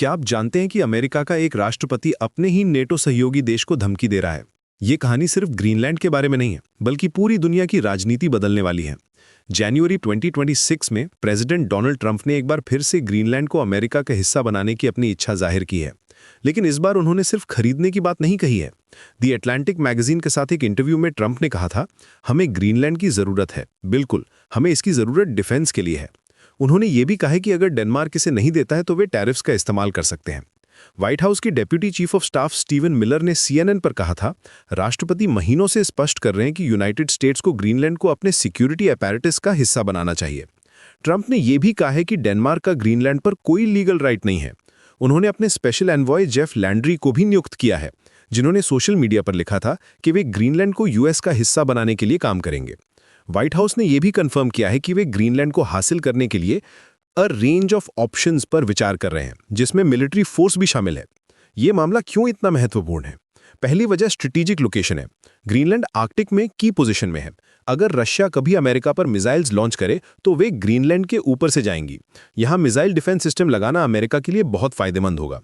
क्या आप जानते हैं कि अमेरिका का एक राष्ट्रपति अपने ही नेटो सहयोगी देश को धमकी दे रहा है? ये कहानी सिर्फ ग्रीनलैंड के बारे में नहीं है, बल्कि पूरी दुनिया की राजनीति बदलने वाली है। जनवरी 2026 में प्रेसिडेंट डोनाल्ड ट्रंप ने एक बार फिर से ग्रीनलैंड को अमेरिका का हिस्सा बनाने की अपनी इच्छा जाहिर की है। लेकिन इस बार उन्होंने सिर्फ खरीदने की बात नहीं कही है। दी अटलांटिक मैगजीन के साथ एक इंटरव्यू में ट्रंप ने कहा था, हमें ग्रीनलैंड की जरूरत है, बिल्कुल, हमें इसकी जरूरत डिफेंस के लिए है। उन्होंने ये भी कहा कि अगर डेनमार्क इसे नहीं देता है तो वे टैरिफ्स का इस्तेमाल कर सकते हैं। व्हाइट हाउस के deputy chief of staff Steven Miller ने CNN पर कहा था, राष्ट्रपति महीनों से स्पष्ट कर रहे हैं कि यूनाइटेड स्टेट्स को ग्रीनलैंड को अपने सिक्योरिटी अपैरेटस का हिस्सा बनाना चाहिए। ट्रंप ने यह भी कहा है कि डेनमार्क का ग्रीनलैंड पर कोई लीगल राइट नहीं है। उन्होंने अपने स्पेशल एनवॉय जेफ लैंड्री को भी नियुक्त किया है, जिन्होंने सोशल मीडिया पर लिखा था कि वे ग्रीनलैंड को US का हिस्सा बनाने के लिए काम करेंगे। व्हाइट हाउस ने यह भी कंफर्म किया है कि वे ग्रीनलैंड को हासिल करने के लिए अ रेंज ऑफ ऑप्शंस पर विचार कर रहे हैं, जिसमें मिलिट्री फोर्स भी शामिल है। यह मामला क्यों इतना महत्वपूर्ण है? पहली वजह स्ट्रेटेजिक लोकेशन है। ग्रीनलैंड आर्कटिक में की पोजीशन में है। अगर रशिया कभी अमेरिका पर मिसाइल्स लॉन्च करे तो वे ग्रीनलैंड के ऊपर से जाएंगी। यहां मिसाइल डिफेंस सिस्टम लगाना अमेरिका के लिए बहुत फायदेमंद होगा।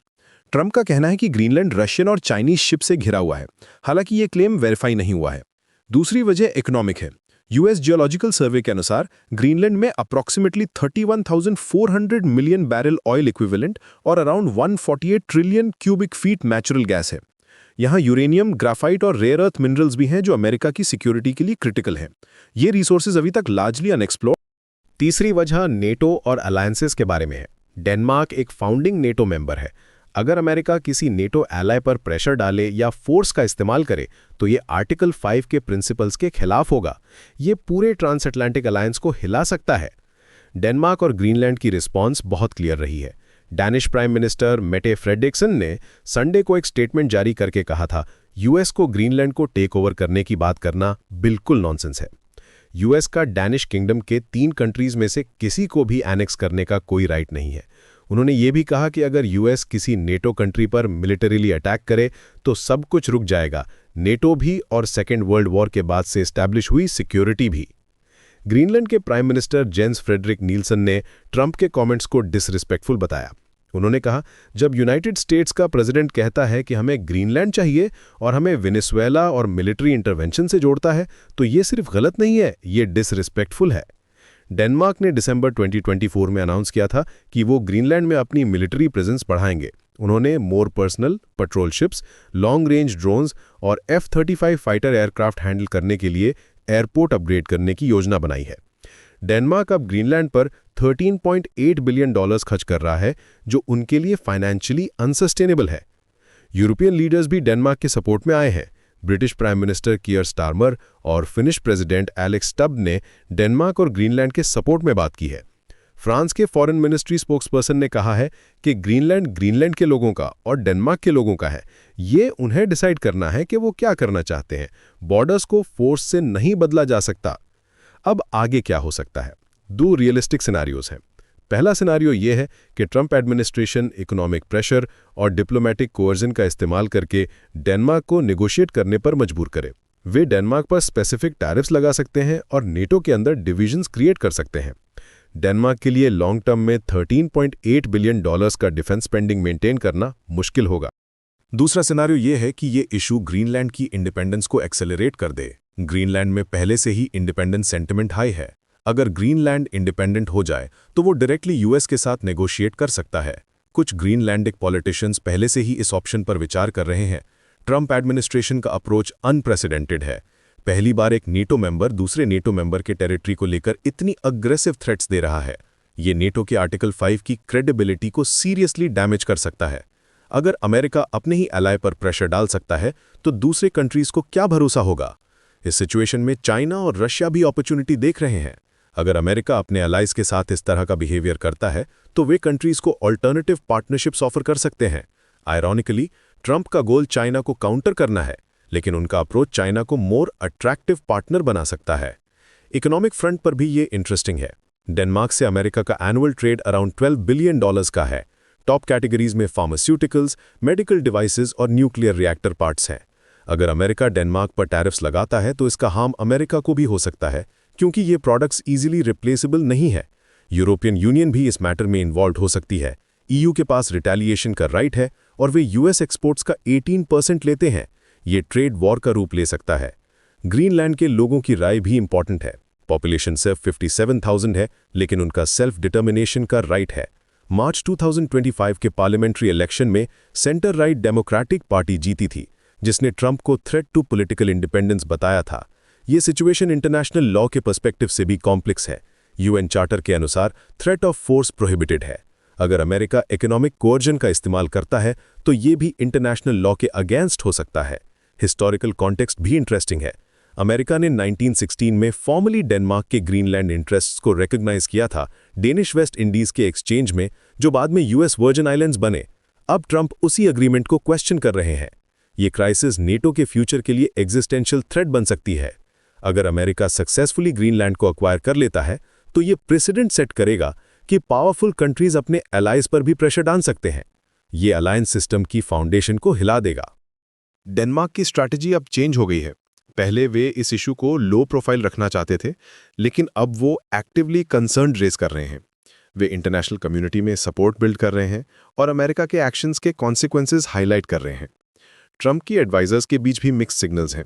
ट्रंप का कहना है कि ग्रीनलैंड रशियन और चाइनीज शिप से घिरा हुआ है, हालांकि यह क्लेम वेरीफाई नहीं हुआ है। दूसरी वजह इकोनॉमिक है। US जियोलॉजिकल सर्वे के अनुसार ग्रीनलैंड में approximately 31,400 million barrel oil equivalent और around 148 trillion cubic feet natural gas है। यहाँ यूरेनियम, ग्राफाइट और रेयर अर्थ मिनरल्स भी हैं जो अमेरिका की सिक्योरिटी के लिए क्रिटिकल हैं। ये रिसोर्सेज अभी तक लार्जली अनएक्सप्लोर्ड। तीसरी वजह नेटो और अलायंसेस के बारे में है। डेनमार्क एक फाउंडिंग नेटो मेंबर है। अगर अमेरिका किसी नेटो एलाय पर प्रेशर डाले या फोर्स का इस्तेमाल करे तो ये आर्टिकल 5 के प्रिंसिपल्स के खिलाफ होगा। ये पूरे ट्रांस अटलांटिक अलायंस को हिला सकता है। डेनमार्क और ग्रीनलैंड की रिस्पॉन्स बहुत क्लियर रही है। Danish prime minister Mette Frederiksen ने संडे को एक स्टेटमेंट जारी करके कहा था, US को ग्रीनलैंड को टेक ओवर करने की बात करना बिल्कुल नॉनसेंस है। US का डैनिश किंगडम के 3 कंट्रीज में से किसी को भी एनेक्स करने का कोई राइट नहीं है। उन्होंने ये भी कहा कि अगर US किसी नेटो कंट्री पर मिलिटरीली अटैक करे तो सब कुछ रुक जाएगा, नेटो भी और सेकेंड वर्ल्ड वॉर के बाद से एस्टैब्लिश हुई सिक्योरिटी भी। ग्रीनलैंड के prime minister gents Frederick Nielsen ने ट्रंप के कमेंट्स को डिसरिस्पेक्टफुल बताया। उन्होंने कहा, जब यूनाइटेड स्टेट्स का प्रेसिडेंट कहता है कि हमें ग्रीनलैंड चाहिए और हमें वेनेजुएला और मिलिट्री इंटरवेंशन से जोड़ता है तो ये सिर्फ गलत नहीं है, ये डिसरिस्पेक्टफुल है। डेनमार्क ने दिसंबर 2024 में अनाउंस किया था कि वो ग्रीनलैंड में अपनी मिलिट्री प्रेजेंस बढ़ाएंगे। उन्होंने more personal petrol ships, long range drones और F-35 फाइटर एयरक्राफ्ट हैंडल करने के लिए एयरपोर्ट अपग्रेड करने की योजना बनाई है। डेनमार्क अब ग्रीनलैंड पर $13.8 बिलियन खर्च कर रहा है, जो उनके लिए फाइनेंशियली अनसस्टेनेबल है। यूरोपियन लीडर्स भी डेनमार्क के सपोर्ट में आए हैं। ब्रिटिश प्राइम मिनिस्टर कियर स्टारमर और फिनिश प्रेसिडेंट एलेक्स स्टब ने डेनमार्क और ग्रीनलैंड के सपोर्ट में बात की है। फ्रांस के फॉरेन मिनिस्ट्री स्पोक्सपर्सन ने कहा है कि ग्रीनलैंड के लोगों का और डेनमार्क के लोगों का है। ये उन्हें डिसाइड करना है कि वो क्या करना चाहते हैं। बॉर्डर्स को फोर्स से नहीं बदला जा सकता। अब आगे क्या हो सकता है? 2 रियलिस्टिक सिनारियोज हैं। पहला सिनारियो ये है कि ट्रंप एडमिनिस्ट्रेशन इकोनॉमिक प्रेशर और डिप्लोमेटिक कोअर्जन का इस्तेमाल करके डेनमार्क को नेगोशिएट करने पर मजबूर करे। वे डेनमार्क पर स्पेसिफिक टैरिफ्स लगा सकते हैं और नेटो के अंदर डिविजन्स क्रिएट कर सकते हैं। डेनमार्क के लिए लॉन्ग टर्म में $13.8 बिलियन का डिफेंस स्पेंडिंग मेंटेन करना मुश्किल होगा। दूसरा सिनारियो ये है कि ये इशू ग्रीनलैंड की इंडिपेंडेंस को एक्सेलरेट कर दे। ग्रीनलैंड में पहले से ही इंडिपेंडेंस सेंटिमेंट हाई है। अगर ग्रीनलैंड इंडिपेंडेंट हो जाए तो वो डायरेक्टली US के साथ नेगोशिएट कर सकता है। कुछ ग्रीनलैंडिक पॉलिटिशियंस पहले से ही इस ऑप्शन पर विचार कर रहे हैं। ट्रंप एडमिनिस्ट्रेशन का अप्रोच अनप्रेसिडेंटेड है। पहली बार एक नेटो मेंबर दूसरे नेटो मेंबर के टेरिटरी को लेकर इतनी अग्रेसिव थ्रेट्स दे रहा है। ये नेटो के आर्टिकल 5 की क्रेडिबिलिटी को सीरियसली डैमेज कर सकता है। अगर अमेरिका अपने ही एलाय पर प्रेशर डाल सकता है तो दूसरे कंट्रीज को क्या भरोसा होगा? इस सिचुएशन में चाइना और रशिया भी अपॉर्चुनिटी देख रहे हैं। अगर अमेरिका अपने अलाइज के साथ इस तरह का बिहेवियर करता है तो वे कंट्रीज को अल्टरनेटिव पार्टनरशिप्स ऑफर कर सकते हैं। आयरॉनिकली, ट्रंप का गोल चाइना को काउंटर करना है, लेकिन उनका अप्रोच चाइना को मोर अट्रैक्टिव पार्टनर बना सकता है। इकोनॉमिक फ्रंट पर भी ये इंटरेस्टिंग है। डेनमार्क से अमेरिका का एनुअल ट्रेड अराउंड $12 बिलियन का है। टॉप कैटेगरीज में फार्मास्यूटिकल्स, मेडिकल डिवाइसेस और न्यूक्लियर रिएक्टर पार्ट्स हैं। अगर अमेरिका डेनमार्क पर टैरिफ्स लगाता है तो इसका हार्म अमेरिका को भी हो सकता है, क्योंकि ये प्रोडक्ट्स इजीली रिप्लेसेबल नहीं है। यूरोपियन यूनियन भी इस मैटर में इन्वॉल्व हो सकती है। ईयू के पास रिटेलिएशन का राइट है और वे यूएस एक्सपोर्ट्स का 18% लेते हैं। ये ट्रेड वॉर का रूप ले सकता है। ग्रीनलैंड के लोगों की राय भी इंपॉर्टेंट है। पॉपुलेशन सिर्फ 57,000 है, लेकिन उनका सेल्फ डिटर्मिनेशन का राइट है। मार्च 2025 के पार्लियामेंट्री इलेक्शन में सेंटर राइट डेमोक्रेटिक पार्टी जीती थी, जिसने ट्रंप को थ्रेट टू पॉलिटिकल इंडिपेंडेंस बताया था। ये सिचुएशन इंटरनेशनल लॉ के पर्सपेक्टिव से भी कॉम्प्लेक्स है। यूएन चार्टर के अनुसार थ्रेट ऑफ फोर्स प्रोहिबिटेड है। अगर अमेरिका इकोनॉमिक कोर्जन का इस्तेमाल करता है तो ये भी इंटरनेशनल लॉ के अगेंस्ट हो सकता है। हिस्टोरिकल कॉन्टेक्स्ट भी इंटरेस्टिंग है। अमेरिका ने 1916 में फॉर्मली डेनमार्क के ग्रीनलैंड इंटरेस्ट्स को रिकॉग्नाइज किया था डेनिश वेस्ट इंडीज के एक्सचेंज में, जो बाद में यूएस वर्जिन आइलैंड्स बने। अब ट्रंप उसी एग्रीमेंट को क्वेश्चन कर रहे हैं। ये क्राइसिस नेटो के फ्यूचर के लिए एग्जिस्टेंशियल थ्रेट बन सकती है। अगर अमेरिका सक्सेसफुली ग्रीनलैंड को अक्वायर कर लेता है तो ये प्रेसिडेंट सेट करेगा कि पावरफुल कंट्रीज अपने एलाइज पर भी प्रेशर डाल सकते हैं। ये अलायंस सिस्टम की फाउंडेशन को हिला देगा। डेनमार्क की स्ट्रैटेजी अब चेंज हो गई है। पहले वे इस इशू को लो प्रोफाइल रखना चाहते थे, लेकिन अब वो एक्टिवली कंसर्न रेज कर रहे हैं। वे इंटरनेशनल कम्युनिटी में सपोर्ट बिल्ड कर रहे हैं और अमेरिका के एक्शंस के कॉन्सिक्वेंसेस हाईलाइट कर रहे हैं। ट्रंप की एडवाइजर्स के बीच भी मिक्स्ड सिग्नल्स हैं।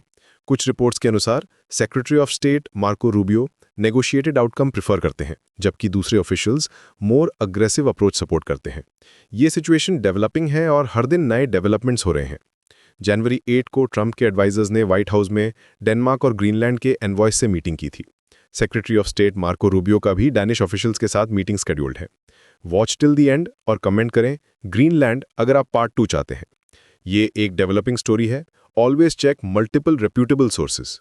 कुछ रिपोर्ट्स के अनुसार secretary of state Marco Rubio negotiated outcome prefer करते हैं, जबकि दूसरे officials more aggressive approach support करते हैं। ये सिचुएशन डेवलपिंग है और हर दिन नए डेवलपमेंट्स हो रहे हैं। जनवरी 8 को ट्रंप के एडवाइजर्स ने व्हाइट हाउस में डेनमार्क और ग्रीनलैंड के एनवॉयस से मीटिंग की थी। Secretary of state Marco Rubio का भी डैनिश ऑफिशियल्स के साथ मीटिंग शेड्यूल्ड है। वॉच टिल द एंड और कमेंट करें ग्रीनलैंड अगर आप पार्ट 2 चाहते हैं। ये एक डेवलपिंग स्टोरी है। Always check multiple reputable sources.